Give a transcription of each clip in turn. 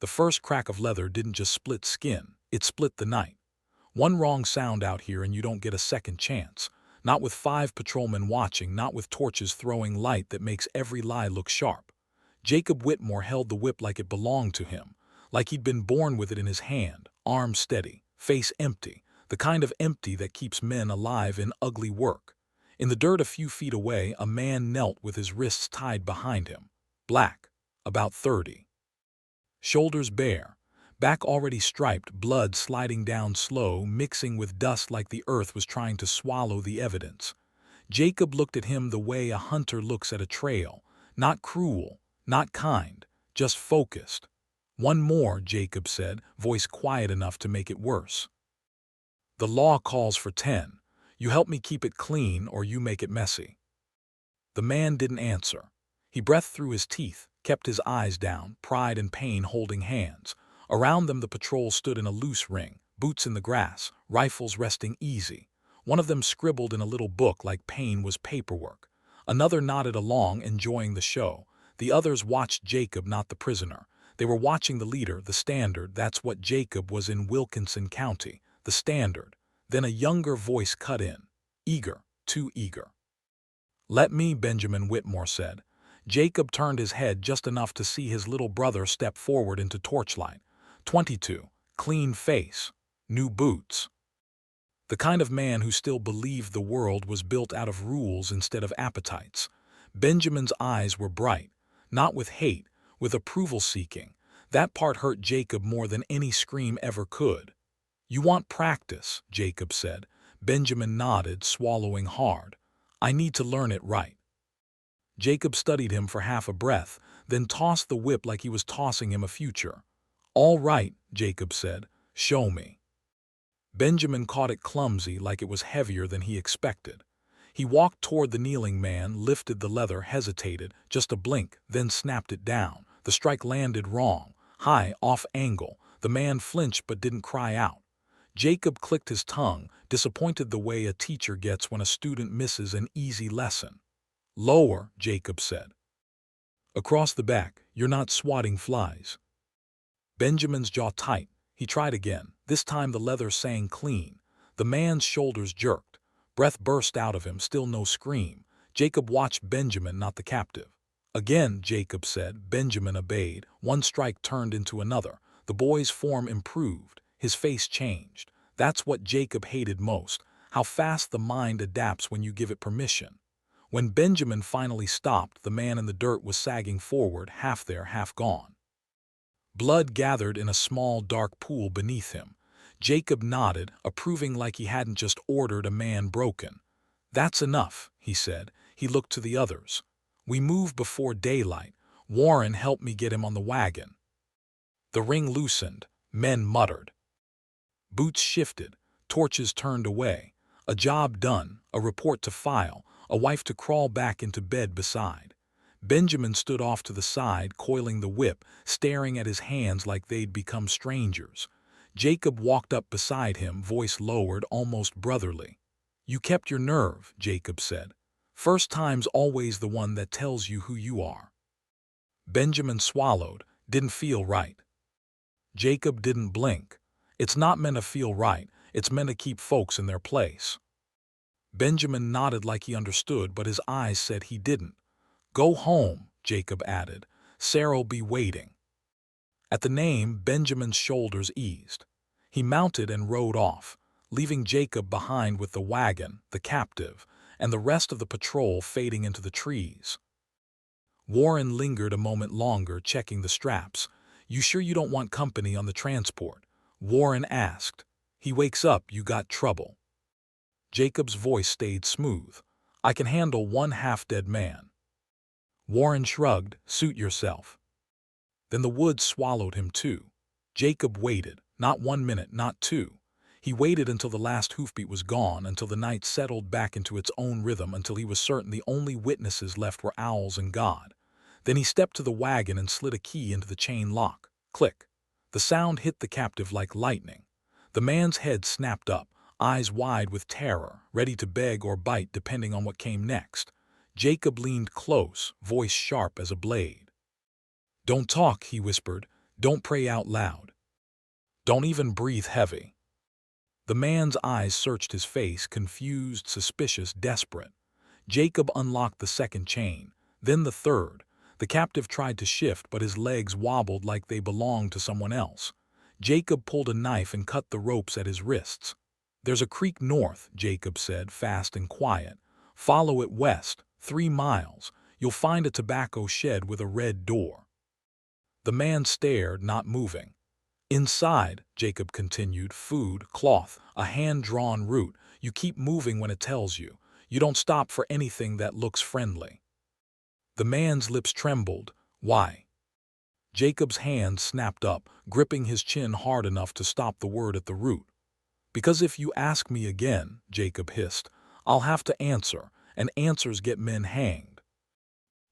The first crack of leather didn't just split skin, it split the night. One wrong sound out here and you don't get a second chance. Not with 5 patrolmen watching, not with torches throwing light that makes every lie look sharp. Jacob Whitmore held the whip like it belonged to him, like he'd been born with it in his hand, arm steady, face empty, the kind of empty that keeps men alive in ugly work. In the dirt a few feet away, a man knelt with his wrists tied behind him. Black, about 30. Shoulders bare, back already striped, blood sliding down slow, mixing with dust like the earth was trying to swallow the evidence. Jacob looked at him the way a hunter looks at a trail, not cruel, not kind, just focused. "One more," Jacob said, voice quiet enough to make it worse. "The law calls for 10. You help me keep it clean or you make it messy." The man didn't answer. He breathed through his teeth, kept his eyes down, pride and pain holding hands. Around them the patrol stood in a loose ring, boots in the grass, rifles resting easy. One of them scribbled in a little book like pain was paperwork. Another nodded along, enjoying the show. The others watched Jacob, not the prisoner. They were watching the leader, the standard. That's what Jacob was in Wilkinson County, the standard. Then a younger voice cut in. Eager, too eager. "Let me," Benjamin Whitmore said. Jacob turned his head just enough to see his little brother step forward into torchlight. 22, clean face, new boots. The kind of man who still believed the world was built out of rules instead of appetites. Benjamin's eyes were bright, not with hate, with approval-seeking. That part hurt Jacob more than any scream ever could. "You want practice," Jacob said. Benjamin nodded, swallowing hard. "I need to learn it right." Jacob studied him for half a breath, then tossed the whip like he was tossing him a future. "All right," Jacob said. "Show me." Benjamin caught it clumsy, like it was heavier than he expected. He walked toward the kneeling man, lifted the leather, hesitated, just a blink, then snapped it down. The strike landed wrong, high, off angle. The man flinched but didn't cry out. Jacob clicked his tongue, disappointed the way a teacher gets when a student misses an easy lesson. "Lower," Jacob said. "Across the back, you're not swatting flies." Benjamin's jaw tight. He tried again. This time the leather sang clean. The man's shoulders jerked. Breath burst out of him, still no scream. Jacob watched Benjamin, not the captive. "Again," Jacob said. Benjamin obeyed. One strike turned into another. The boy's form improved. His face changed. That's what Jacob hated most, how fast the mind adapts when you give it permission. When Benjamin finally stopped, the man in the dirt was sagging forward, half there, half gone. Blood gathered in a small, dark pool beneath him. Jacob nodded, approving like he hadn't just ordered a man broken. "That's enough," he said. He looked to the others. "We move before daylight. Warren helped me get him on the wagon." The ring loosened. Men muttered. Boots shifted. Torches turned away. A job done, a report to file, a wife to crawl back into bed beside. Benjamin stood off to the side, coiling the whip, staring at his hands like they'd become strangers. Jacob walked up beside him, voice lowered, almost brotherly. "You kept your nerve," Jacob said. "First time's always the one that tells you who you are." Benjamin swallowed. Didn't feel right. Jacob didn't blink. It's not meant to feel right. It's meant to keep folks in their place. Benjamin nodded like he understood, but his eyes said he didn't. "Go home," Jacob added. "Sarah'll be waiting." At the name, Benjamin's shoulders eased. He mounted and rode off, leaving Jacob behind with the wagon, the captive, and the rest of the patrol fading into the trees. Warren lingered a moment longer, checking the straps. "You sure you don't want company on the transport?" Warren asked. "He wakes up, you got trouble." Jacob's voice stayed smooth. "I can handle one half-dead man." Warren shrugged. "Suit yourself." Then the woods swallowed him too. Jacob waited. Not 1 minute, not 2. He waited until the last hoofbeat was gone, until the night settled back into its own rhythm, until he was certain the only witnesses left were owls and God. Then he stepped to the wagon and slid a key into the chain lock. Click. The sound hit the captive like lightning. The man's head snapped up, eyes wide with terror, ready to beg or bite depending on what came next. Jacob leaned close, voice sharp as a blade. "Don't talk," he whispered. Don't pray out loud. Don't even breathe heavy. The man's eyes searched his face, confused, suspicious, desperate. Jacob unlocked the second chain, then the third. The captive tried to shift, but his legs wobbled like they belonged to someone else. Jacob pulled a knife and cut the ropes at his wrists. "There's a creek north," Jacob said, fast and quiet. "Follow it west, 3 miles. You'll find a tobacco shed with a red door." The man stared, not moving. "Inside," Jacob continued, "food, cloth, a hand-drawn route. You keep moving when it tells you. You don't stop for anything that looks friendly." The man's lips trembled. "Why?" Jacob's hand snapped up, gripping his chin hard enough to stop the word at the root. "Because if you ask me again," Jacob hissed, "I'll have to answer, and answers get men hanged."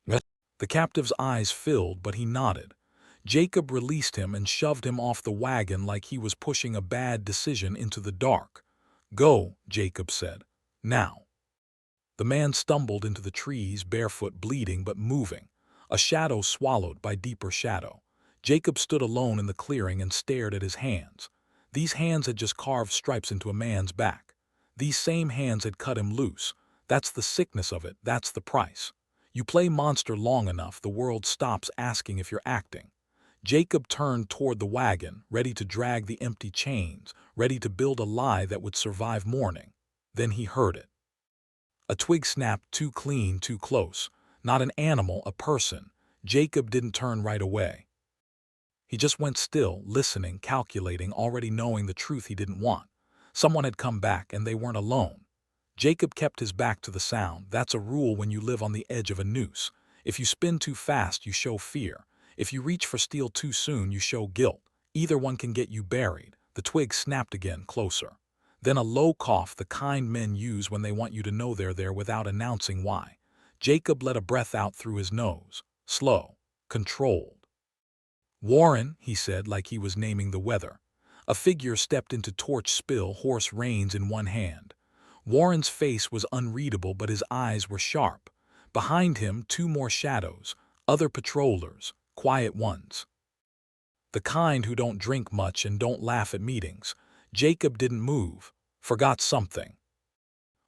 The captive's eyes filled, but he nodded. Jacob released him and shoved him off the wagon like he was pushing a bad decision into the dark. "Go," Jacob said. "Now." The man stumbled into the trees, barefoot, bleeding but moving. A shadow swallowed by deeper shadow. Jacob stood alone in the clearing and stared at his hands. These hands had just carved stripes into a man's back. These same hands had cut him loose. That's the sickness of it, that's the price. You play monster long enough, the world stops asking if you're acting. Jacob turned toward the wagon, ready to drag the empty chains, ready to build a lie that would survive morning. Then he heard it. A twig snapped, too clean, too close. Not an animal, a person. Jacob didn't turn right away. He just went still, listening, calculating, already knowing the truth he didn't want. Someone had come back, and they weren't alone. Jacob kept his back to the sound. That's a rule when you live on the edge of a noose. If you spin too fast, you show fear. If you reach for steel too soon, you show guilt. Either one can get you buried. The twig snapped again, closer. Then a low cough, the kind men use when they want you to know they're there without announcing why. Jacob let a breath out through his nose. Slow. Controlled. "Warren," he said like he was naming the weather. A figure stepped into torch spill, horse reins in one hand. Warren's face was unreadable, but his eyes were sharp. Behind him, 2 more shadows, other patrollers, quiet ones. The kind who don't drink much and don't laugh at meetings. Jacob didn't move, forgot something.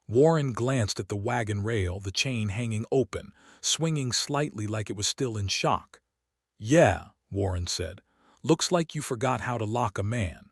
Warren glanced at the wagon rail, the chain hanging open, swinging slightly like it was still in shock. "Yeah," Warren said, "looks like you forgot how to lock a man."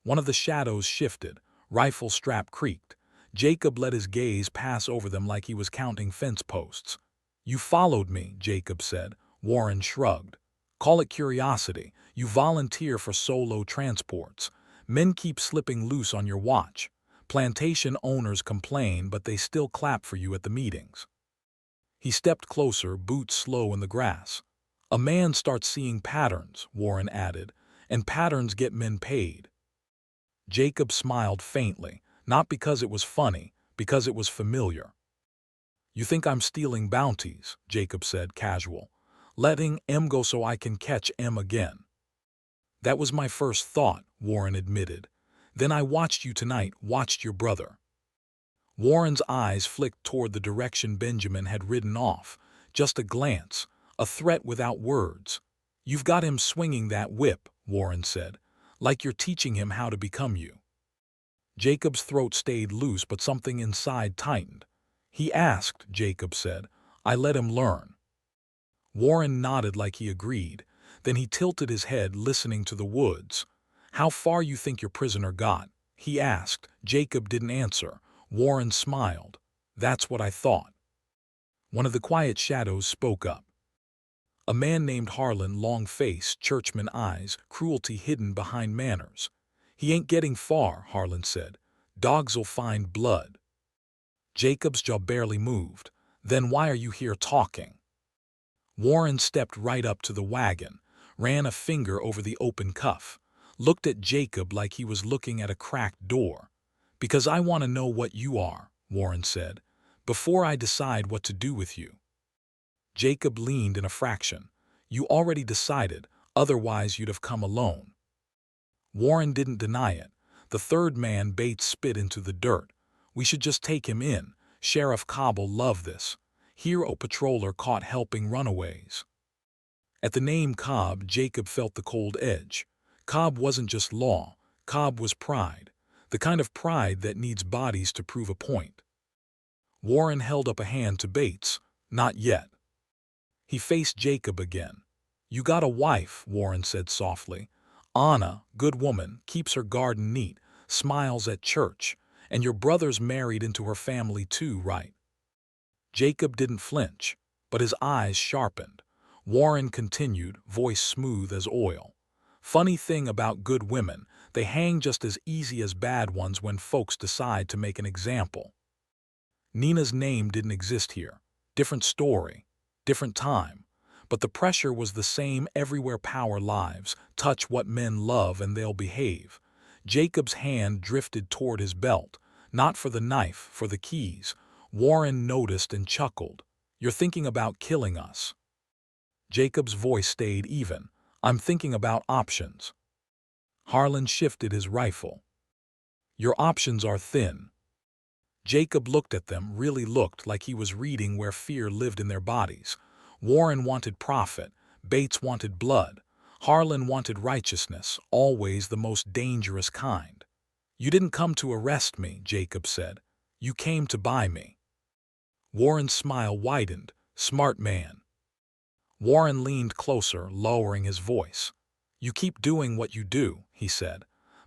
One of the shadows shifted, rifle strap creaked. Jacob let his gaze pass over them like he was counting fence posts. "You followed me," Jacob said. Warren shrugged. "Call it curiosity. You volunteer for solo transports. Men keep slipping loose on your watch. Plantation owners complain, but they still clap for you at the meetings." He stepped closer, boots slow in the grass. "A man starts seeing patterns," Warren added, "and patterns get men paid." Jacob smiled faintly, not because it was funny, because it was familiar. "You think I'm stealing bounties," Jacob said, casual. "Letting M go so I can catch M again." "That was my first thought," Warren admitted. "Then I watched you tonight, watched your brother." Warren's eyes flicked toward the direction Benjamin had ridden off. Just a glance, a threat without words. "You've got him swinging that whip," Warren said, "like you're teaching him how to become you." Jacob's throat stayed loose, but something inside tightened. "He asked," Jacob said. "I let him learn." Warren nodded like he agreed. Then he tilted his head, listening to the woods. "How far you think your prisoner got?" he asked. Jacob didn't answer. Warren smiled. "That's what I thought." One of the quiet shadows spoke up. A man named Harlan, long face, churchman eyes, cruelty hidden behind manners. "He ain't getting far," Harlan said. "Dogs'll find blood." Jacob's jaw barely moved. "Then why are you here talking?" Warren stepped right up to the wagon, ran a finger over the open cuff, looked at Jacob like he was looking at a cracked door. "Because I want to know what you are," Warren said, "before I decide what to do with you." Jacob leaned in a fraction. "You already decided, otherwise you'd have come alone." Warren didn't deny it. The third man Bates spit into the dirt. "We should just take him in. Sheriff Cobb'll love this. Here a patroller caught helping runaways." At the name Cobb, Jacob felt the cold edge. Cobb wasn't just law. Cobb was pride. The kind of pride that needs bodies to prove a point. Warren held up a hand to Bates. Not yet. He faced Jacob again. You got a wife, Warren said softly. Anna, good woman, keeps her garden neat, smiles at church, and your brother's married into her family too, right? Jacob didn't flinch, but his eyes sharpened. Warren continued, voice smooth as oil. Funny thing about good women, they hang just as easy as bad ones when folks decide to make an example. Nina's name didn't exist here. Different story, different time. But the pressure was the same everywhere power lives. Touch what men love and they'll behave. Jacob's hand drifted toward his belt, not for the knife, for the keys. Warren noticed and chuckled. You're thinking about killing us. Jacob's voice stayed even. I'm thinking about options. Harlan shifted his rifle. Your options are thin. Jacob looked at them, really looked like he was reading where fear lived in their bodies. Warren wanted profit. Bates wanted blood. Harlan wanted righteousness, always the most dangerous kind. You didn't come to arrest me, Jacob said. You came to buy me. Warren's smile widened. Smart man. Warren leaned closer, lowering his voice. You keep doing what you do, he said.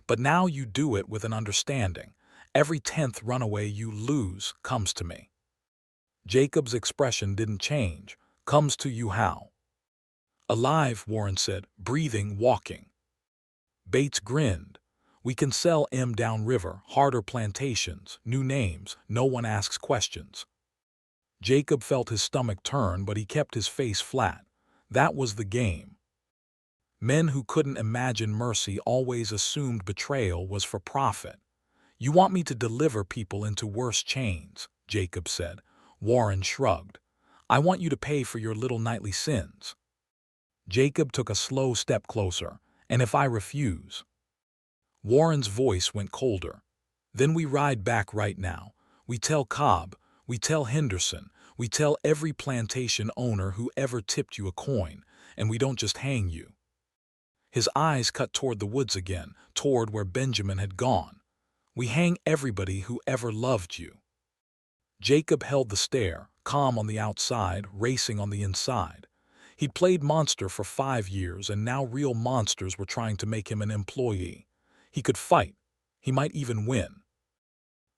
But now you do it with an understanding. Every 10th runaway you lose comes to me. Jacob's expression didn't change. Comes to you how? Alive, Warren said, breathing, walking. Bates grinned. We can sell M downriver, harder plantations, new names, no one asks questions. Jacob felt his stomach turn, but he kept his face flat. That was the game. Men who couldn't imagine mercy always assumed betrayal was for profit. You want me to deliver people into worse chains, Jacob said. Warren shrugged. I want you to pay for your little nightly sins. Jacob took a slow step closer. And if I refuse? Warren's voice went colder. Then we ride back right now. We tell Cobb, we tell Henderson, we tell every plantation owner who ever tipped you a coin, and we don't just hang you. His eyes cut toward the woods again, toward where Benjamin had gone. We hang everybody who ever loved you. Jacob held the stare, calm on the outside, racing on the inside. He'd played monster for 5 years, and now real monsters were trying to make him an employee. He could fight. He might even win.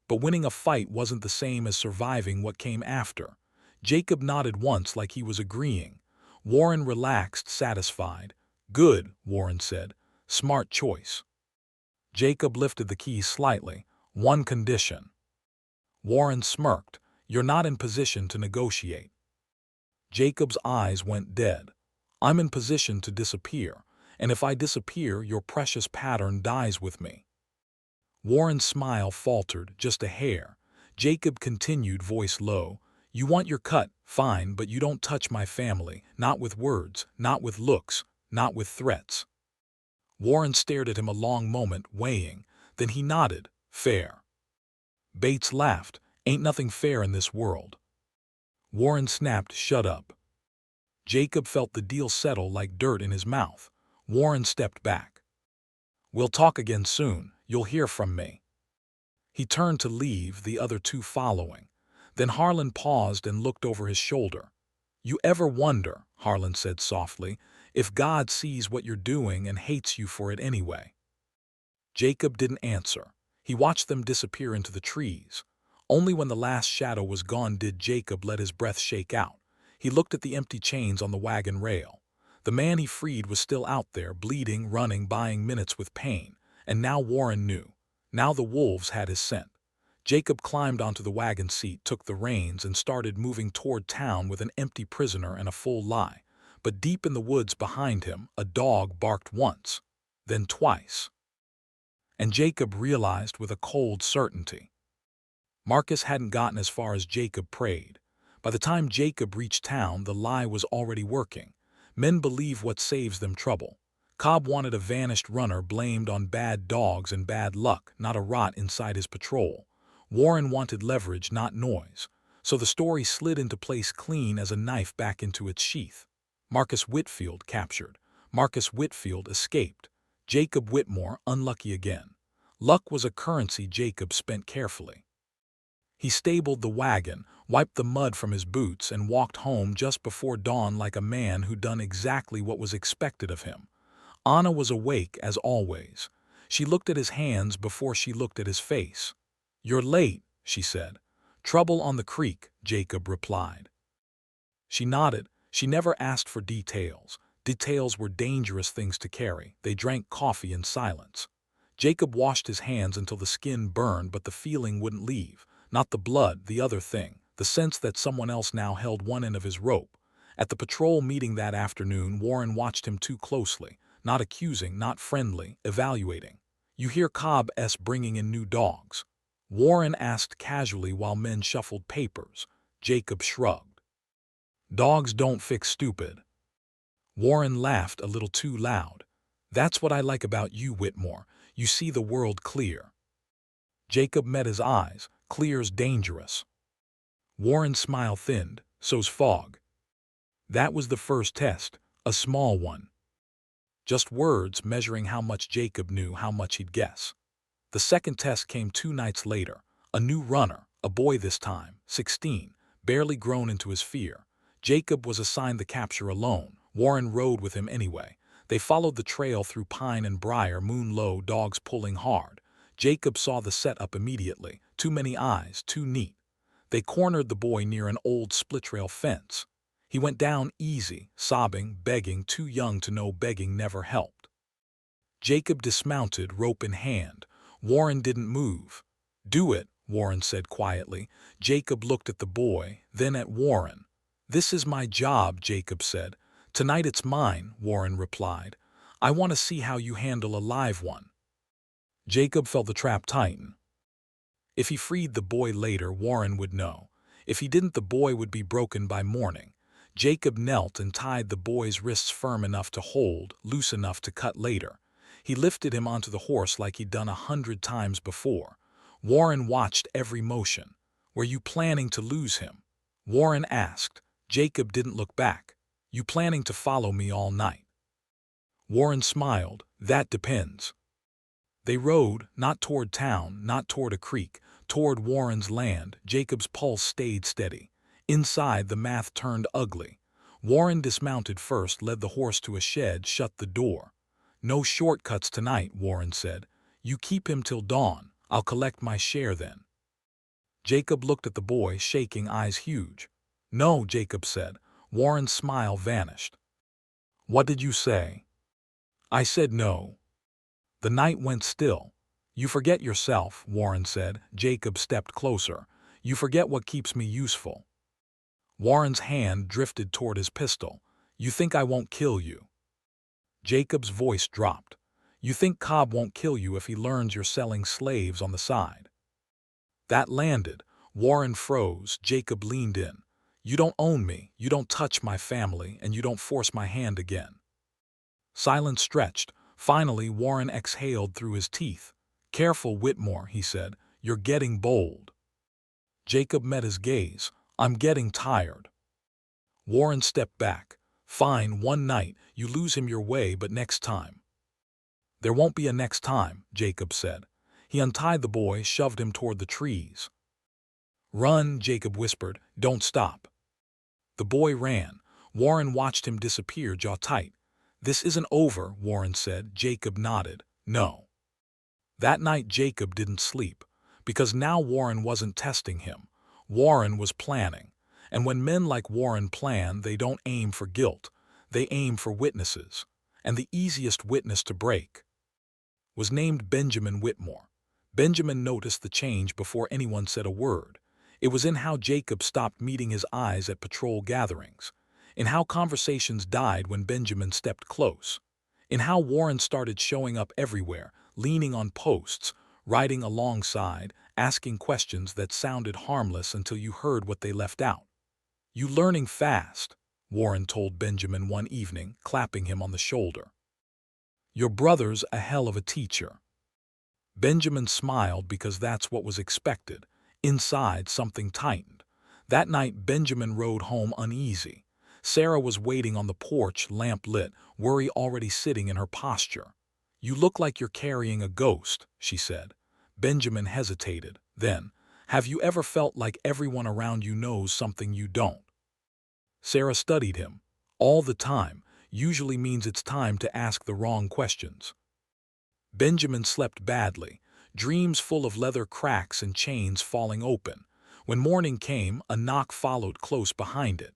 But winning a fight wasn't the same as surviving what came after. Jacob nodded once like he was agreeing. Warren relaxed, satisfied. Good, Warren said. Smart choice. Jacob lifted the keys slightly. One condition. Warren smirked. You're not in position to negotiate. Jacob's eyes went dead. I'm in position to disappear, and if I disappear, your precious pattern dies with me. Warren's smile faltered, just a hair. Jacob continued, voice low. You want your cut, fine, but you don't touch my family, not with words, not with looks, not with threats. Warren stared at him a long moment, weighing. Then he nodded. Fair. Bates laughed. Ain't nothing fair in this world. Warren snapped, shut up. Jacob felt the deal settle like dirt in his mouth. Warren stepped back. We'll talk again soon. You'll hear from me. He turned to leave, the other two following. Then Harlan paused and looked over his shoulder. You ever wonder, Harlan said softly, if God sees what you're doing and hates you for it anyway? Jacob didn't answer. He watched them disappear into the trees. Only when the last shadow was gone did Jacob let his breath shake out. He looked at the empty chains on the wagon rail. The man he freed was still out there, bleeding, running, buying minutes with pain. And now Warren knew. Now the wolves had his scent. Jacob climbed onto the wagon seat, took the reins, and started moving toward town with an empty prisoner and a full lie. But deep in the woods behind him, a dog barked once, then twice. And Jacob realized with a cold certainty. Marcus hadn't gotten as far as Jacob prayed. By the time Jacob reached town, the lie was already working. Men believe what saves them trouble. Cobb wanted a vanished runner blamed on bad dogs and bad luck, not a rot inside his patrol. Warren wanted leverage, not noise. So the story slid into place clean as a knife back into its sheath. Marcus Whitfield captured. Marcus Whitfield escaped. Jacob Whitmore unlucky again. Luck was a currency Jacob spent carefully. He stabled the wagon, wiped the mud from his boots, and walked home just before dawn like a man who'd done exactly what was expected of him. Anna was awake as always. She looked at his hands before she looked at his face. "You're late," she said. "Trouble on the creek," Jacob replied. She nodded. She never asked for details. Details were dangerous things to carry. They drank coffee in silence. Jacob washed his hands until the skin burned, but the feeling wouldn't leave. Not the blood, the other thing. The sense that someone else now held one end of his rope. At the patrol meeting that afternoon, Warren watched him too closely. Not accusing, not friendly, evaluating. "You hear Cobb's bringing in new dogs?" Warren asked casually while men shuffled papers. Jacob shrugged. "Dogs don't fix stupid." Warren laughed a little too loud. "That's what I like about you, Whitmore. You see the world clear." Jacob met his eyes. "Clear's dangerous." Warren's smile thinned. "So's fog." That was the first test, a small one. Just words measuring how much Jacob knew, how much he'd guess. The second test came 2 nights later. A new runner, a boy this time, 16, barely grown into his fear. Jacob was assigned the capture alone. Warren rode with him anyway. They followed the trail through pine and briar, moon low, dogs pulling hard. Jacob saw the setup immediately. Too many eyes, too neat. They cornered the boy near an old split-rail fence. He went down easy, sobbing, begging, too young to know begging never helped. Jacob dismounted, rope in hand. Warren didn't move. "Do it," Warren said quietly. Jacob looked at the boy, then at Warren. "This is my job," Jacob said. "Tonight it's mine," Warren replied. "I want to see how you handle a live one." Jacob felt the trap tighten. If he freed the boy later, Warren would know. If he didn't, the boy would be broken by morning. Jacob knelt and tied the boy's wrists firm enough to hold, loose enough to cut later. He lifted him onto the horse like he'd done 100 times before. Warren watched every motion. "Were you planning to lose him?" Warren asked. Jacob didn't look back. "You planning to follow me all night?" Warren smiled. "That depends." They rode, not toward town, not toward a creek, toward Warren's land. Jacob's pulse stayed steady. Inside, the math turned ugly. Warren dismounted first, led the horse to a shed, shut the door. "No shortcuts tonight," Warren said. "You keep him till dawn. I'll collect my share then." Jacob looked at the boy, shaking, eyes huge. "No," Jacob said. Warren's smile vanished. "What did you say?" "I said no." The night went still. "You forget yourself," Warren said. Jacob stepped closer. "You forget what keeps me useful." Warren's hand drifted toward his pistol. "You think I won't kill you?" Jacob's voice dropped. "You think Cobb won't kill you if he learns you're selling slaves on the side?" That landed. Warren froze. Jacob leaned in. "You don't own me, you don't touch my family, and you don't force my hand again." Silence stretched. Finally, Warren exhaled through his teeth. "Careful, Whitmore," he said. "You're getting bold." Jacob met his gaze. "I'm getting tired." Warren stepped back. "Fine, one night, you lose him your way, but next time." "There won't be a next time," Jacob said. He untied the boy, shoved him toward the trees. "Run," Jacob whispered. "Don't stop." The boy ran. Warren watched him disappear, jaw tight. "This isn't over," Warren said. Jacob nodded. "No." That night Jacob didn't sleep, because now Warren wasn't testing him. Warren was planning. And when men like Warren plan, they don't aim for guilt. They aim for witnesses. And the easiest witness to break was named Benjamin Whitmore. Benjamin noticed the change before anyone said a word. It was in how Jacob stopped meeting his eyes at patrol gatherings, in how conversations died when Benjamin stepped close, in how Warren started showing up everywhere, leaning on posts, riding alongside, asking questions that sounded harmless until you heard what they left out. "You learning fast," Warren told Benjamin one evening, clapping him on the shoulder. "Your brother's a hell of a teacher." Benjamin smiled because that's what was expected. Inside, something tightened. That night, Benjamin rode home uneasy. Sarah was waiting on the porch, lamp lit, worry already sitting in her posture. "You look like you're carrying a ghost," she said. Benjamin hesitated. Then, "Have you ever felt like everyone around you knows something you don't?" Sarah studied him. "All the time usually means it's time to ask the wrong questions." Benjamin slept badly, dreams full of leather cracks and chains falling open. When morning came, a knock followed close behind it.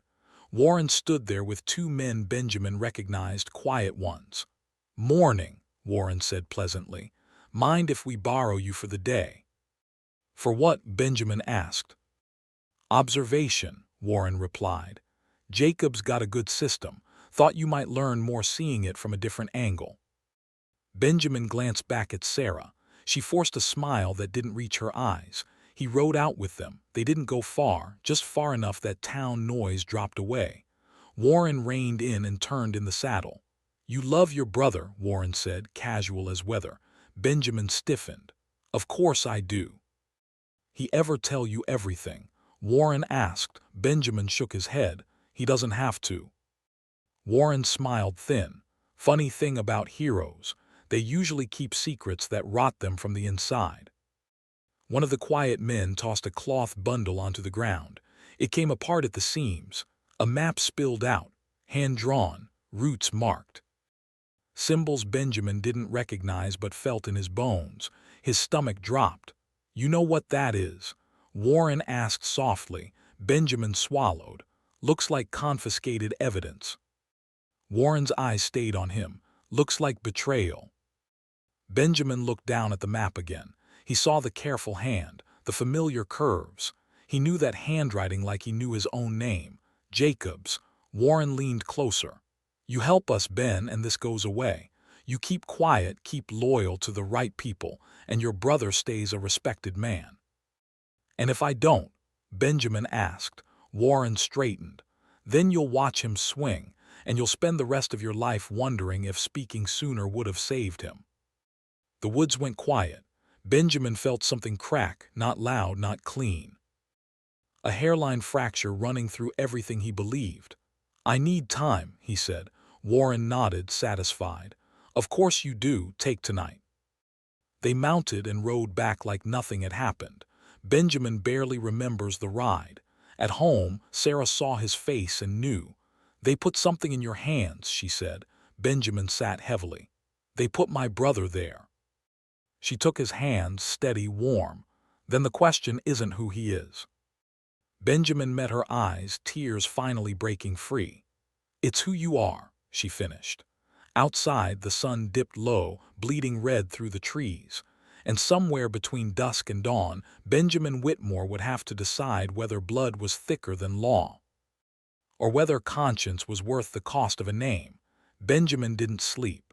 Warren stood there with two men Benjamin recognized, quiet ones. "Morning," Warren said pleasantly. "Mind if we borrow you for the day?" "For what?" Benjamin asked. "Observation," Warren replied. "Jacob's got a good system. Thought you might learn more seeing it from a different angle." Benjamin glanced back at Sarah. She forced a smile that didn't reach her eyes. He rode out with them. They didn't go far, just far enough that town noise dropped away. Warren reined in and turned in the saddle. "You love your brother," Warren said, casual as weather. Benjamin stiffened. "Of course I do." "He ever tell you everything?" Warren asked. Benjamin shook his head. "He doesn't have to." Warren smiled thin. "Funny thing about heroes. They usually keep secrets that rot them from the inside." One of the quiet men tossed a cloth bundle onto the ground. It came apart at the seams. A map spilled out, hand-drawn, routes marked. Symbols Benjamin didn't recognize but felt in his bones. His stomach dropped. "You know what that is?" Warren asked softly. Benjamin swallowed. "Looks like confiscated evidence." Warren's eyes stayed on him. "Looks like betrayal." Benjamin looked down at the map again. He saw the careful hand, the familiar curves. He knew that handwriting like he knew his own name. Jacob's. Warren leaned closer. "You help us, Ben, and this goes away. You keep quiet, keep loyal to the right people, and your brother stays a respected man." "And if I don't?" Benjamin asked. Warren straightened. "Then you'll watch him swing, and you'll spend the rest of your life wondering if speaking sooner would have saved him." The woods went quiet. Benjamin felt something crack, not loud, not clean. A hairline fracture running through everything he believed. "I need time," he said. Warren nodded, satisfied. "Of course you do. Take tonight." They mounted and rode back like nothing had happened. Benjamin barely remembers the ride. At home, Sarah saw his face and knew. "They put something in your hands," she said. Benjamin sat heavily. "They put my brother there." She took his hands, steady, warm. "Then the question isn't who he is." Benjamin met her eyes, tears finally breaking free. "It's who you are," she finished. Outside, the sun dipped low, bleeding red through the trees. And somewhere between dusk and dawn, Benjamin Whitmore would have to decide whether blood was thicker than law, or whether conscience was worth the cost of a name. Benjamin didn't sleep.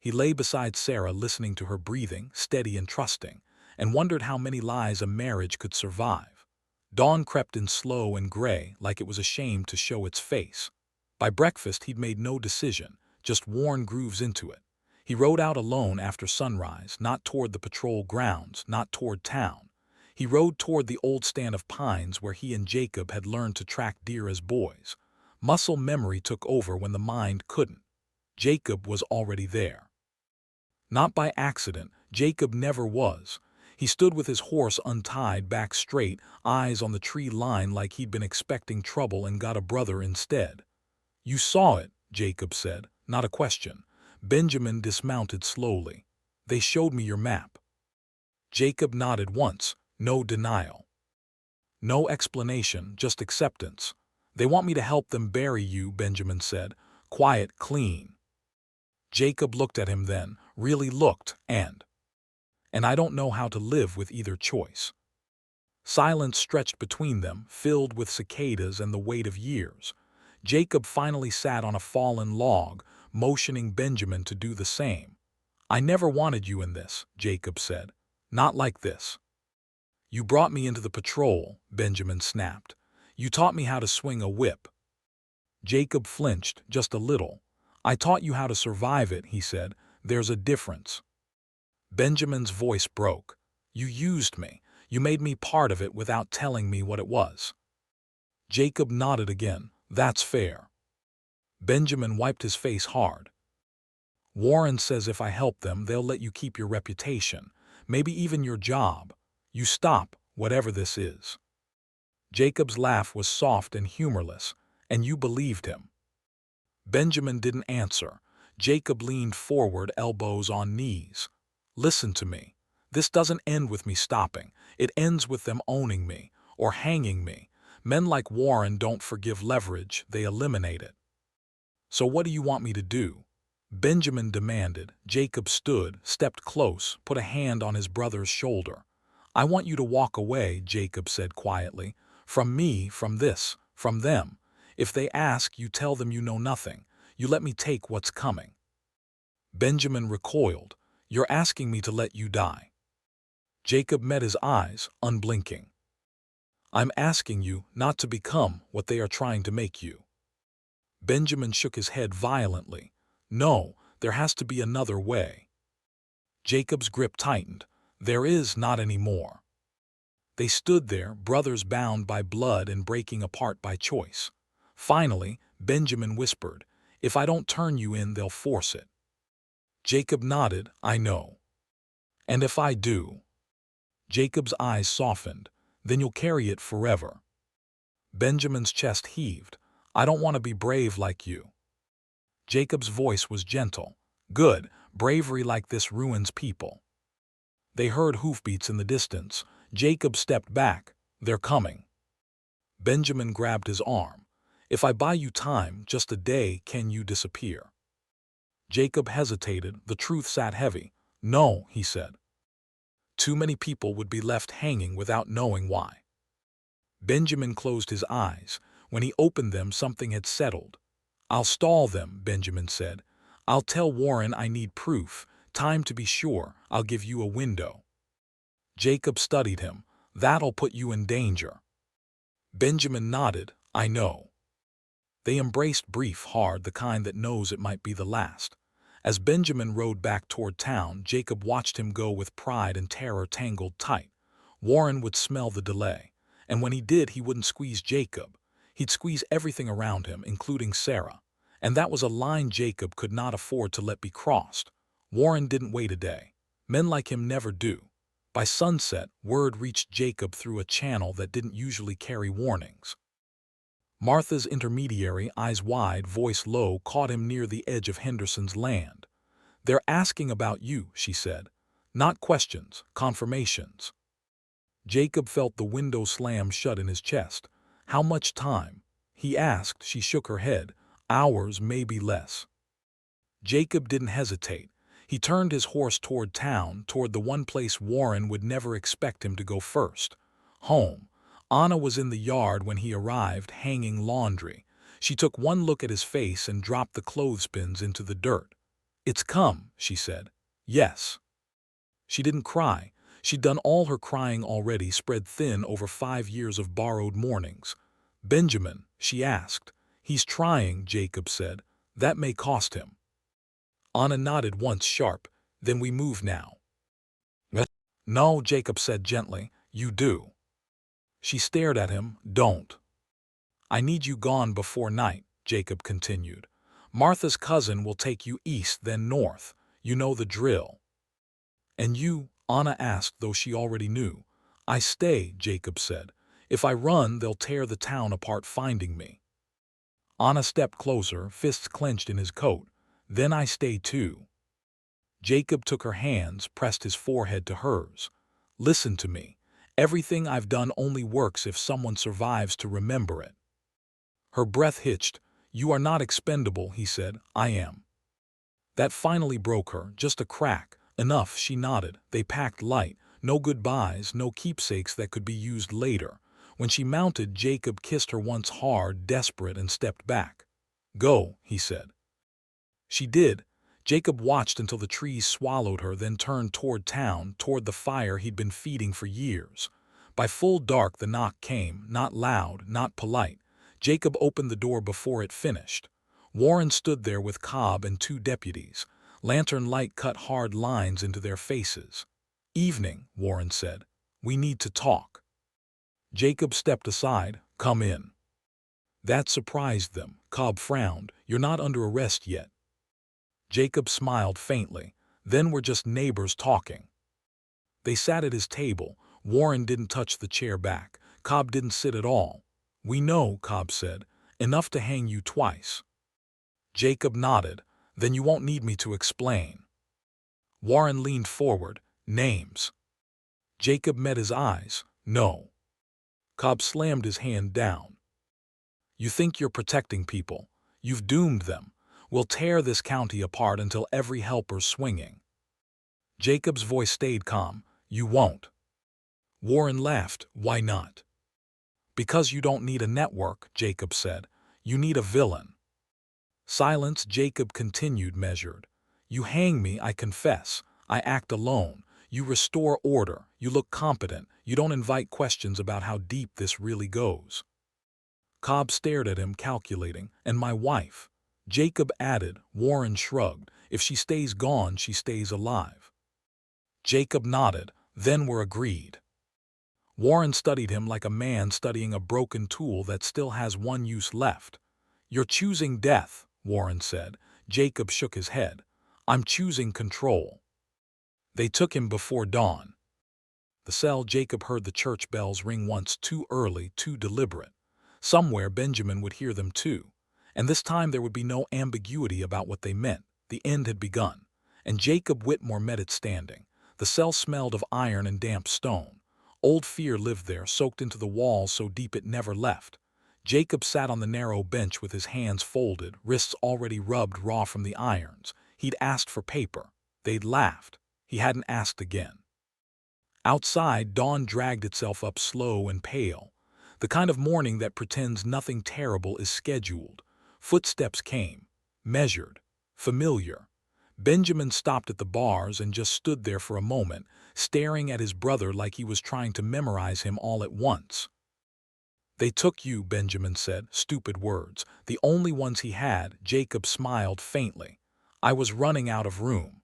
He lay beside Sarah, listening to her breathing, steady and trusting, and wondered how many lies a marriage could survive. Dawn crept in slow and gray, like it was ashamed to show its face. By breakfast, he'd made no decision, just worn grooves into it. He rode out alone after sunrise, not toward the patrol grounds, not toward town. He rode toward the old stand of pines where he and Jacob had learned to track deer as boys. Muscle memory took over when the mind couldn't. Jacob was already there. Not by accident, Jacob never was. He stood with his horse untied, back straight, eyes on the tree line like he'd been expecting trouble and got a brother instead. "You saw it," Jacob said, not a question. Benjamin dismounted slowly. "They showed me your map." Jacob nodded once, no denial. No explanation, just acceptance. "They want me to help them bury you," Benjamin said. "Quiet, clean." Jacob looked at him then, really looked, and I don't know how to live with either choice." Silence stretched between them, filled with cicadas and the weight of years. Jacob finally sat on a fallen log, motioning Benjamin to do the same. "I never wanted you in this," Jacob said. "Not like this." "You brought me into the patrol," Benjamin snapped. "You taught me how to swing a whip." Jacob flinched, just a little. "I taught you how to survive it," he said. "There's a difference." Benjamin's voice broke. "You used me. You made me part of it without telling me what it was." Jacob nodded again. That's fair. Benjamin wiped his face hard. Warren says if I help them, they'll let you keep your reputation, maybe even your job. You stop, whatever this is. Jacob's laugh was soft and humorless, and you believed him. Benjamin didn't answer. Jacob leaned forward, elbows on knees. Listen to me. This doesn't end with me stopping. It ends with them owning me, or hanging me. Men like Warren don't forgive leverage, they eliminate it. So what do you want me to do? Benjamin demanded. Jacob stood, stepped close, put a hand on his brother's shoulder. I want you to walk away, Jacob said quietly. From me, from this, from them. If they ask, you tell them you know nothing. You let me take what's coming. Benjamin recoiled. You're asking me to let you die. Jacob met his eyes, unblinking. I'm asking you not to become what they are trying to make you. Benjamin shook his head violently. No, there has to be another way. Jacob's grip tightened. There is not anymore. They stood there, brothers bound by blood and breaking apart by choice. Finally, Benjamin whispered, if I don't turn you in, they'll force it. Jacob nodded, I know. And if I do? Jacob's eyes softened. Then you'll carry it forever. Benjamin's chest heaved. I don't want to be brave like you. Jacob's voice was gentle. Good, bravery like this ruins people. They heard hoofbeats in the distance. Jacob stepped back. They're coming. Benjamin grabbed his arm. If I buy you time, just a day, can you disappear? Jacob hesitated. The truth sat heavy. No, he said. Too many people would be left hanging without knowing why. Benjamin closed his eyes. When he opened them, something had settled. I'll stall them, Benjamin said. I'll tell Warren I need proof. Time to be sure. I'll give you a window. Jacob studied him. That'll put you in danger. Benjamin nodded. I know. They embraced brief, hard, the kind that knows it might be the last. As Benjamin rode back toward town, Jacob watched him go with pride and terror tangled tight. Warren would smell the delay. And when he did, he wouldn't squeeze Jacob. He'd squeeze everything around him, including Sarah. And that was a line Jacob could not afford to let be crossed. Warren didn't wait a day. Men like him never do. By sunset, word reached Jacob through a channel that didn't usually carry warnings. Martha's intermediary, eyes wide, voice low, caught him near the edge of Henderson's land. They're asking about you, she said. Not questions, confirmations. Jacob felt the window slam shut in his chest. How much time? He asked. She shook her head. Hours, maybe less. Jacob didn't hesitate. He turned his horse toward town, toward the one place Warren would never expect him to go first. Home. Anna was in the yard when he arrived, hanging laundry. She took one look at his face and dropped the clothespins into the dirt. It's come, she said. Yes. She didn't cry. She'd done all her crying already, spread thin over 5 years of borrowed mornings. Benjamin, she asked. He's trying, Jacob said. That may cost him. Anna nodded once sharp. Then we move now. No, Jacob said gently. You do. She stared at him. Don't. I need you gone before night, Jacob continued. Martha's cousin will take you east, then north. You know the drill. And you? Anna asked, though she already knew. I stay, Jacob said. If I run, they'll tear the town apart finding me. Anna stepped closer, fists clenched in his coat. Then I stay too. Jacob took her hands, pressed his forehead to hers. Listen to me. Everything I've done only works if someone survives to remember it. Her breath hitched. You are not expendable, he said. I am. That finally broke her, just a crack. Enough, she nodded. They packed light. No goodbyes, no keepsakes that could be used later. When she mounted, Jacob kissed her once hard, desperate, and stepped back. Go, he said. She did. Jacob watched until the trees swallowed her, then turned toward town, toward the fire he'd been feeding for years. By full dark the knock came, not loud, not polite. Jacob opened the door before it finished. Warren stood there with Cobb and 2 deputies. Lantern light cut hard lines into their faces. Evening, Warren said. We need to talk. Jacob stepped aside. Come in. That surprised them. Cobb frowned. "You're not under arrest yet." Jacob smiled faintly. "Then we're just neighbors talking." They sat at his table. Warren didn't touch the chair back. Cobb didn't sit at all. "We know," Cobb said. "Enough to hang you twice." Jacob nodded. "Then you won't need me to explain." Warren leaned forward. "Names?" Jacob met his eyes. "No." Cobb slammed his hand down. "You think you're protecting people. You've doomed them. We'll tear this county apart until every helper's swinging." Jacob's voice stayed calm. "You won't." Warren laughed. "Why not?" "Because you don't need a network," Jacob said. "You need a villain." Silence. Jacob continued, measured. "You hang me, I confess. I act alone. You restore order. You look competent. You don't invite questions about how deep this really goes." Cobb stared at him, calculating. "And my wife?" Jacob added. Warren shrugged. "If she stays gone, she stays alive." Jacob nodded. "Then we're agreed." Warren studied him like a man studying a broken tool that still has one use left. "You're choosing death," Warren said. Jacob shook his head. "I'm choosing control." They took him before dawn. The cell. Jacob heard the church bells ring once, too early, too deliberate. Somewhere Benjamin would hear them too. And this time there would be no ambiguity about what they meant. The end had begun. And Jacob Whitmore met it standing. The cell smelled of iron and damp stone. Old fear lived there, soaked into the walls so deep it never left. Jacob sat on the narrow bench with his hands folded, wrists already rubbed raw from the irons. He'd asked for paper. They'd laughed. He hadn't asked again. Outside, dawn dragged itself up slow and pale. The kind of morning that pretends nothing terrible is scheduled. Footsteps came. Measured. Familiar. Benjamin stopped at the bars and just stood there for a moment, staring at his brother like he was trying to memorize him all at once. "They took you," Benjamin said. Stupid words. The only ones he had. Jacob smiled faintly. "I was running out of room."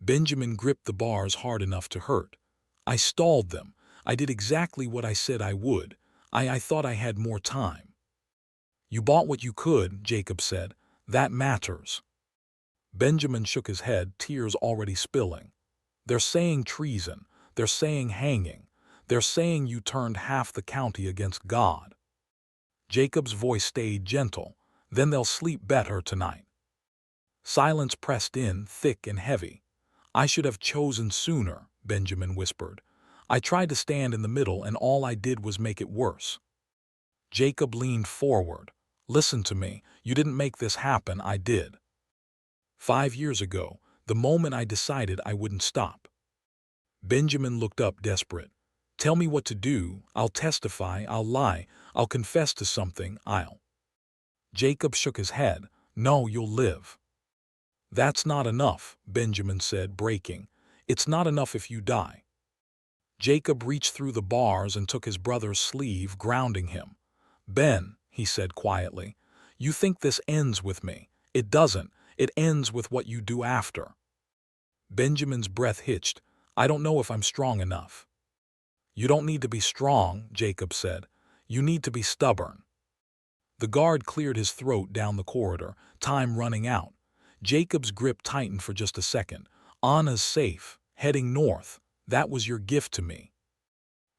Benjamin gripped the bars hard enough to hurt. "I stalled them. I did exactly what I said I would. I thought I had more time." "You bought what you could," Jacob said. "That matters." Benjamin shook his head, tears already spilling. "They're saying treason. They're saying hanging. They're saying you turned half the county against God." Jacob's voice stayed gentle. "Then they'll sleep better tonight." Silence pressed in, thick and heavy. "I should have chosen sooner," Benjamin whispered. "I tried to stand in the middle and all I did was make it worse." Jacob leaned forward. "Listen to me. You didn't make this happen, I did. 5 years ago, the moment I decided I wouldn't stop." Benjamin looked up, desperate. "Tell me what to do. I'll testify. I'll lie. I'll confess to something. I'll—" Jacob shook his head. "No, you'll live." "That's not enough," Benjamin said, breaking. "It's not enough if you die." Jacob reached through the bars and took his brother's sleeve, grounding him. "Ben," he said quietly, "you think this ends with me. It doesn't. It ends with what you do after." Benjamin's breath hitched. "I don't know if I'm strong enough." "You don't need to be strong," Jacob said. "You need to be stubborn." The guard cleared his throat down the corridor, time running out. Jacob's grip tightened for just a second. "Anna's safe, heading north. That was your gift to me."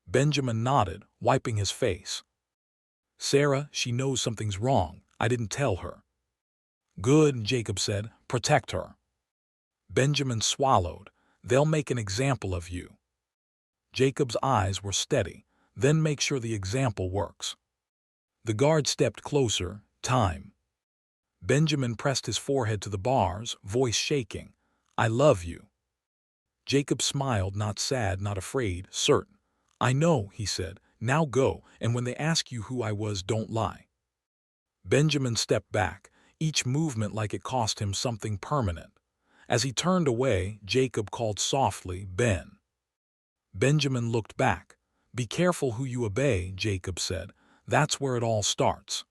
Benjamin nodded, wiping his face. "Sarah, she knows something's wrong. I didn't tell her." "Good," Jacob said. "Protect her." Benjamin swallowed. "They'll make an example of you." Jacob's eyes were steady. "Then make sure the example works." The guard stepped closer. "Time." Benjamin pressed his forehead to the bars, voice shaking. "I love you." Jacob smiled, not sad, not afraid, certain. "I know," he said. "Now go, and when they ask you who I was, don't lie." Benjamin stepped back, each movement like it cost him something permanent. As he turned away, Jacob called softly, "Ben." Benjamin looked back. "Be careful who you obey," Jacob said. "That's where it all starts."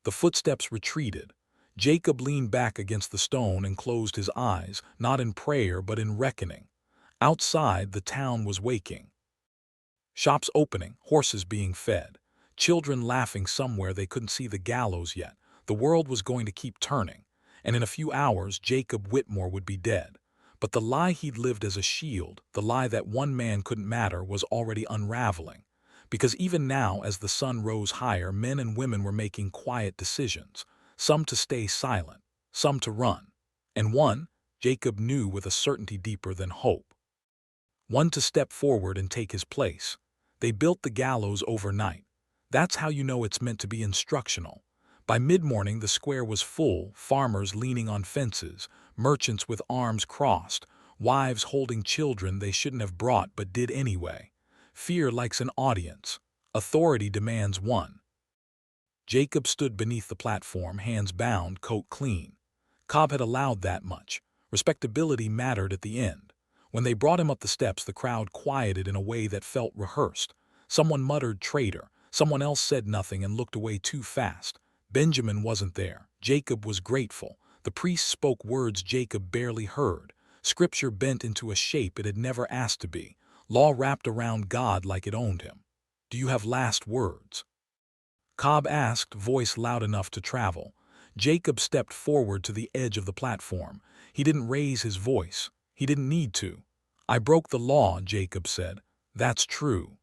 The footsteps retreated. Jacob leaned back against the stone and closed his eyes, not in prayer but in reckoning. Outside, the town was waking. Shops opening, horses being fed. children laughing somewhere they couldn't see the gallows yet. The world was going to keep turning, and in a few hours Jacob Whitmore would be dead. But the lie he'd lived as a shield, the lie that one man couldn't matter, was already unraveling. Because even now, as the sun rose higher, men and women were making quiet decisions, some to stay silent, some to run. And one, Jacob knew with a certainty deeper than hope. One to step forward and take his place. They built the gallows overnight. That's how you know it's meant to be instructional. By mid-morning the square was full, farmers leaning on fences, merchants with arms crossed, wives holding children they shouldn't have brought but did anyway. Fear likes an audience. Authority demands one. Jacob stood beneath the platform, hands bound, coat clean. Cobb had allowed that much. Respectability mattered at the end. When they brought him up the steps, the crowd quieted in a way that felt rehearsed. Someone muttered traitor. Someone else said nothing and looked away too fast. Benjamin wasn't there. Jacob was grateful. The priest spoke words Jacob barely heard. Scripture bent into a shape it had never asked to be. Law wrapped around God like it owned him. "Do you have last words?" Cobb asked, voice loud enough to travel. Jacob stepped forward to the edge of the platform. He didn't raise his voice. He didn't need to. "I broke the law," Jacob said. "That's true."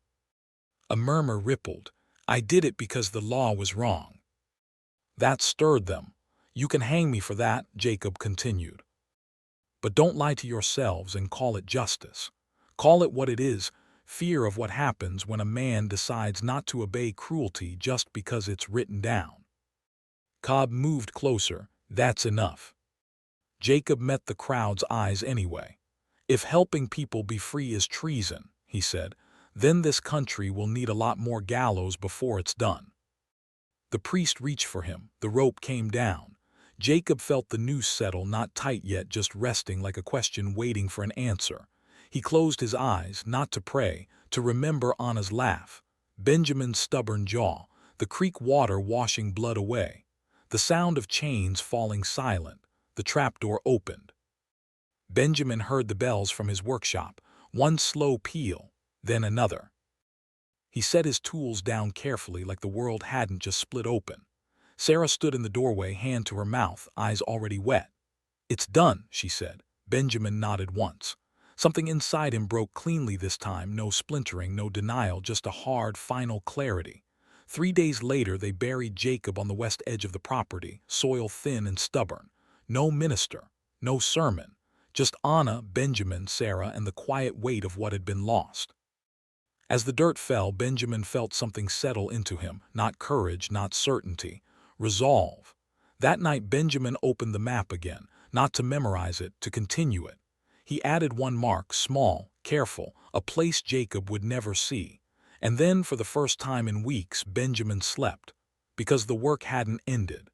A murmur rippled. "I did it because the law was wrong." That stirred them. "You can hang me for that," Jacob continued. "But don't lie to yourselves and call it justice. Call it what it is, fear of what happens when a man decides not to obey cruelty just because it's written down." Cobb moved closer. "That's enough." Jacob met the crowd's eyes anyway. "If helping people be free is treason," he said, "then this country will need a lot more gallows before it's done." The priest reached for him. The rope came down. Jacob felt the noose settle, not tight yet, just resting like a question waiting for an answer. He closed his eyes, not to pray, to remember Anna's laugh, Benjamin's stubborn jaw, the creek water washing blood away, the sound of chains falling silent. The trapdoor opened. Benjamin heard the bells from his workshop, one slow peal, then another. He set his tools down carefully, like the world hadn't just split open. Sarah stood in the doorway, hand to her mouth, eyes already wet. "It's done," she said. Benjamin nodded once. Something inside him broke cleanly this time, no splintering, no denial, just a hard, final clarity. 3 days later they buried Jacob on the west edge of the property, soil thin and stubborn. No minister, no sermon, just Anna, Benjamin, Sarah, and the quiet weight of what had been lost. As the dirt fell, Benjamin felt something settle into him, not courage, not certainty, resolve. That night Benjamin opened the map again, not to memorize it, to continue it. He added one mark, small, careful, a place Jacob would never see. And then, for the first time in weeks, Benjamin slept, because the work hadn't ended.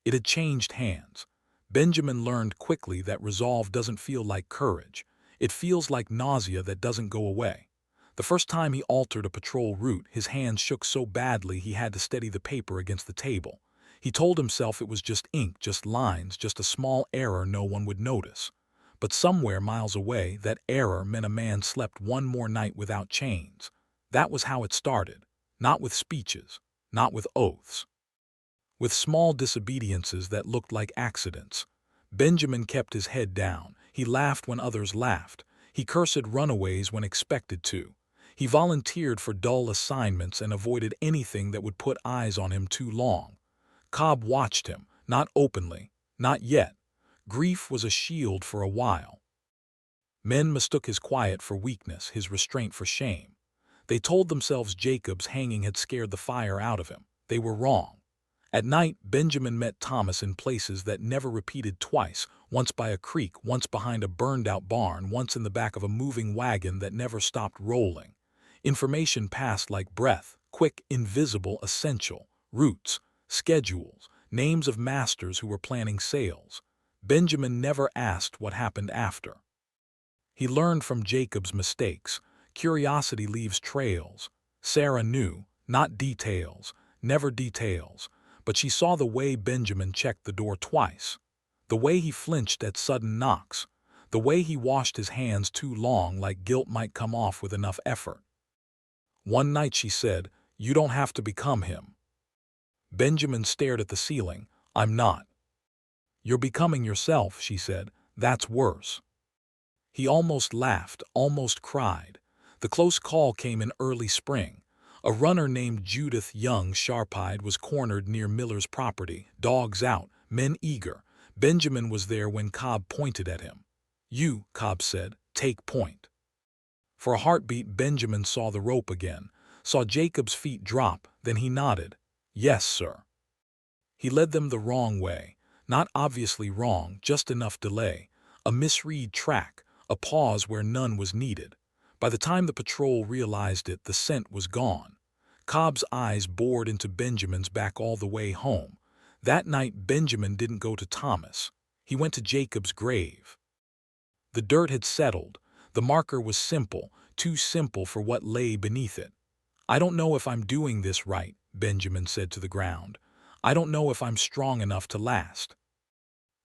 It had changed hands. Benjamin learned quickly that resolve doesn't feel like courage. It feels like nausea that doesn't go away. The first time he altered a patrol route, his hands shook so badly he had to steady the paper against the table. He told himself it was just ink, just lines, just a small error no one would notice. But somewhere miles away, that error meant a man slept one more night without chains. That was how it started. Not with speeches, not with oaths. With small disobediences that looked like accidents. Benjamin kept his head down. He laughed when others laughed. He cursed runaways when expected to. He volunteered for dull assignments and avoided anything that would put eyes on him too long. Cobb watched him, not openly, not yet. Grief was a shield for a while. Men mistook his quiet for weakness, his restraint for shame. They told themselves Jacob's hanging had scared the fire out of him. They were wrong. At night, Benjamin met Thomas in places that never repeated twice, once by a creek, once behind a burned-out barn, once in the back of a moving wagon that never stopped rolling. Information passed like breath, quick, invisible, essential, routes, schedules, names of masters who were planning sales. Benjamin never asked what happened after. He learned from Jacob's mistakes. Curiosity leaves trails. Sarah knew, not details, never details. But she saw the way Benjamin checked the door twice, the way he flinched at sudden knocks, the way he washed his hands too long like guilt might come off with enough effort. One night she said, You don't have to become him. Benjamin stared at the ceiling. I'm not. You're becoming yourself, she said. That's worse. He almost laughed, almost cried. The close call came in early spring. A runner named Judith Young, sharp-eyed, was cornered near Miller's property, dogs out, men eager. Benjamin was there when Cobb pointed at him. You, Cobb said, take point. For a heartbeat, Benjamin saw the rope again, saw Jacob's feet drop, then he nodded. Yes, sir. He led them the wrong way, not obviously wrong, just enough delay, a misread track, a pause where none was needed. By the time the patrol realized it, the scent was gone. Cobb's eyes bored into Benjamin's back all the way home. That night, Benjamin didn't go to Thomas. He went to Jacob's grave. The dirt had settled. The marker was simple, too simple for what lay beneath it. I don't know if I'm doing this right, Benjamin said to the ground. I don't know if I'm strong enough to last.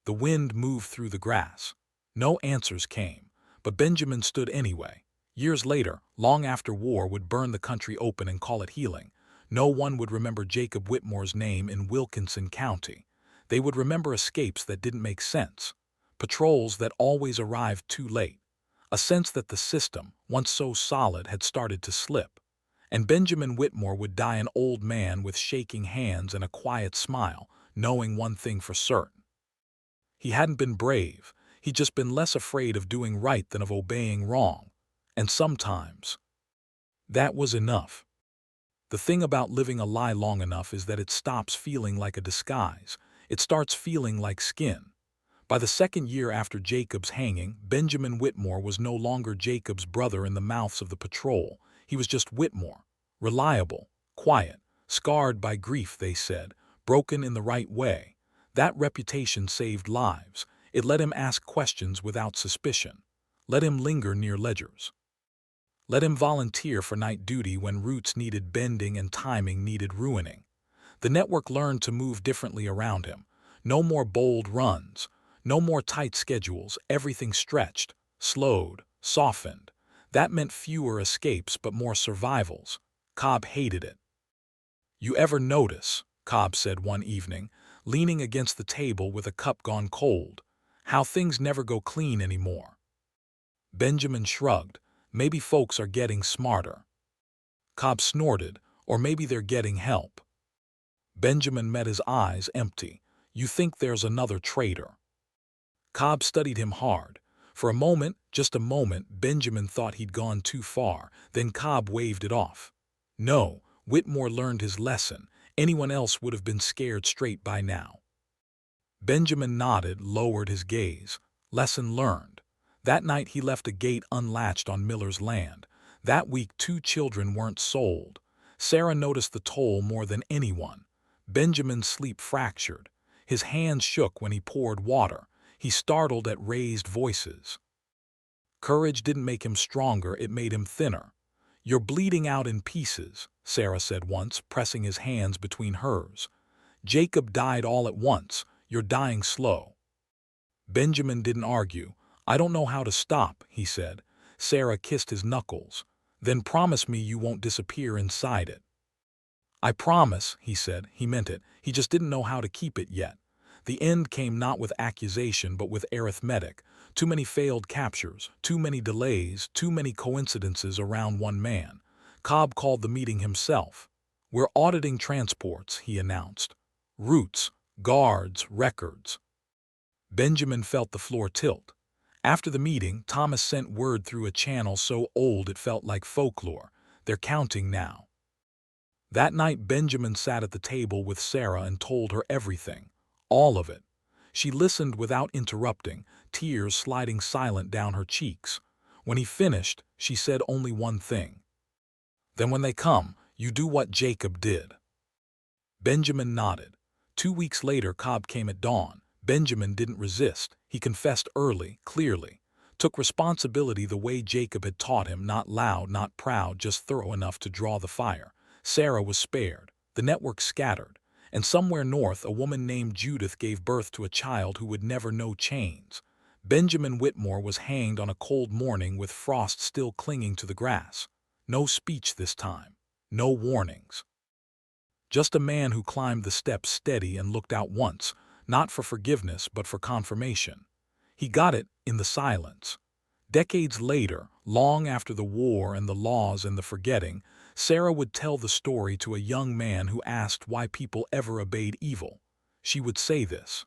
The wind moved through the grass. No answers came, but Benjamin stood anyway. Years later, long after war would burn the country open and call it healing, no one would remember Jacob Whitmore's name in Wilkinson County. They would remember escapes that didn't make sense, patrols that always arrived too late, a sense that the system, once so solid, had started to slip. And Benjamin Whitmore would die an old man with shaking hands and a quiet smile, knowing one thing for certain. He hadn't been brave, he'd just been less afraid of doing right than of obeying wrong. And sometimes, that was enough. The thing about living a lie long enough is that it stops feeling like a disguise. It starts feeling like skin. By the second year after Jacob's hanging, Benjamin Whitmore was no longer Jacob's brother in the mouths of the patrol. He was just Whitmore, reliable, quiet, scarred by grief, they said, broken in the right way. That reputation saved lives. It let him ask questions without suspicion. Let him linger near ledgers. Let him volunteer for night duty when routes needed bending and timing needed ruining. The network learned to move differently around him. No more bold runs. No more tight schedules. Everything stretched, slowed, softened. That meant fewer escapes but more survivals. Cobb hated it. You ever notice, Cobb said one evening, leaning against the table with a cup gone cold, how things never go clean anymore? Benjamin shrugged. Maybe folks are getting smarter. Cobb snorted. Or maybe they're getting help. Benjamin met his eyes empty. You think there's another traitor? Cobb studied him hard. For a moment, just a moment, Benjamin thought he'd gone too far. Then Cobb waved it off. No, Whitmore learned his lesson. Anyone else would have been scared straight by now. Benjamin nodded, lowered his gaze. Lesson learned. That night he left a gate unlatched on Miller's land. That week 2 children weren't sold. Sarah noticed the toll more than anyone. Benjamin's sleep fractured. His hands shook when he poured water. He startled at raised voices. Courage didn't make him stronger, it made him thinner. You're bleeding out in pieces, Sarah said once, pressing his hands between hers. Jacob died all at once. You're dying slow. Benjamin didn't argue. I don't know how to stop, he said. Sarah kissed his knuckles. Then promise me you won't disappear inside it. I promise, he said. He meant it. He just didn't know how to keep it yet. The end came not with accusation but with arithmetic. Too many failed captures, too many delays, too many coincidences around one man. Cobb called the meeting himself. We're auditing transports, he announced. Routes, guards, records. Benjamin felt the floor tilt. After the meeting, Thomas sent word through a channel so old it felt like folklore. They're counting now. That night Benjamin sat at the table with Sarah and told her everything. All of it. She listened without interrupting, tears sliding silent down her cheeks. When he finished, she said only one thing. Then when they come, you do what Jacob did. Benjamin nodded. 2 weeks later, Cobb came at dawn. Benjamin didn't resist. He confessed early, clearly. Took responsibility the way Jacob had taught him, not loud, not proud, just thorough enough to draw the fire. Sarah was spared. The network scattered. And somewhere north, a woman named Judith gave birth to a child who would never know chains. Benjamin Whitmore was hanged on a cold morning with frost still clinging to the grass. No speech this time. No warnings. Just a man who climbed the steps steady and looked out once, not for forgiveness but for confirmation. He got it in the silence. Decades later, long after the war and the laws and the forgetting, Sarah would tell the story to a young man who asked why people ever obeyed evil. She would say this: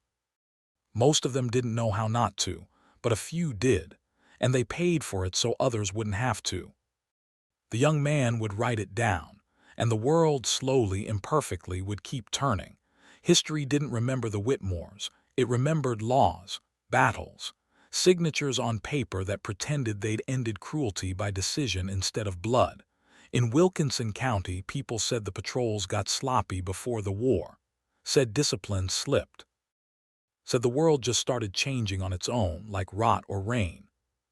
most of them didn't know how not to, but a few did, and they paid for it so others wouldn't have to. The young man would write it down, and the world slowly, imperfectly, would keep turning. History didn't remember the Whitmores. It remembered laws, battles, signatures on paper that pretended they'd ended cruelty by decision instead of blood. In Wilkinson County, people said the patrols got sloppy before the war, said discipline slipped, said the world just started changing on its own, like rot or rain.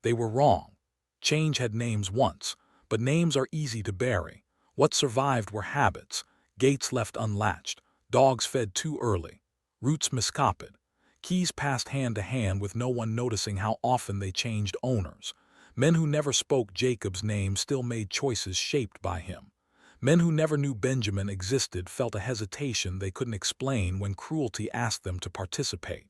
They were wrong. Change had names once, but names are easy to bury. What survived were habits, gates left unlatched, dogs fed too early, roots miscopied, keys passed hand to hand with no one noticing how often they changed owners. Men who never spoke Jacob's name still made choices shaped by him. Men who never knew Benjamin existed felt a hesitation they couldn't explain when cruelty asked them to participate.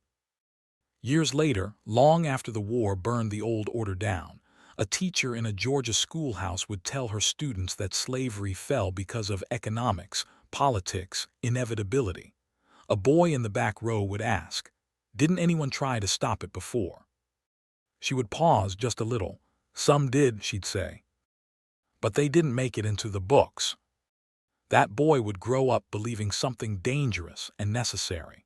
Years later, long after the war burned the old order down, a teacher in a Georgia schoolhouse would tell her students that slavery fell because of economics, politics, inevitability. A boy in the back row would ask, "Didn't anyone try to stop it before?" She would pause just a little. "Some did," she'd say, "but they didn't make it into the books." That boy would grow up believing something dangerous and necessary.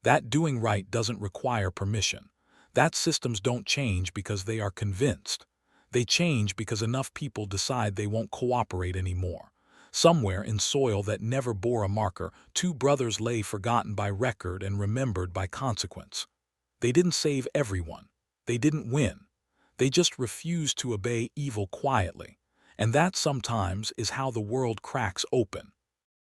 That doing right doesn't require permission. That systems don't change because they are convinced. They change because enough people decide they won't cooperate anymore. Somewhere in soil that never bore a marker, two brothers lay forgotten by record and remembered by consequence. They didn't save everyone. They didn't win. They just refused to obey evil quietly. And that sometimes is how the world cracks open.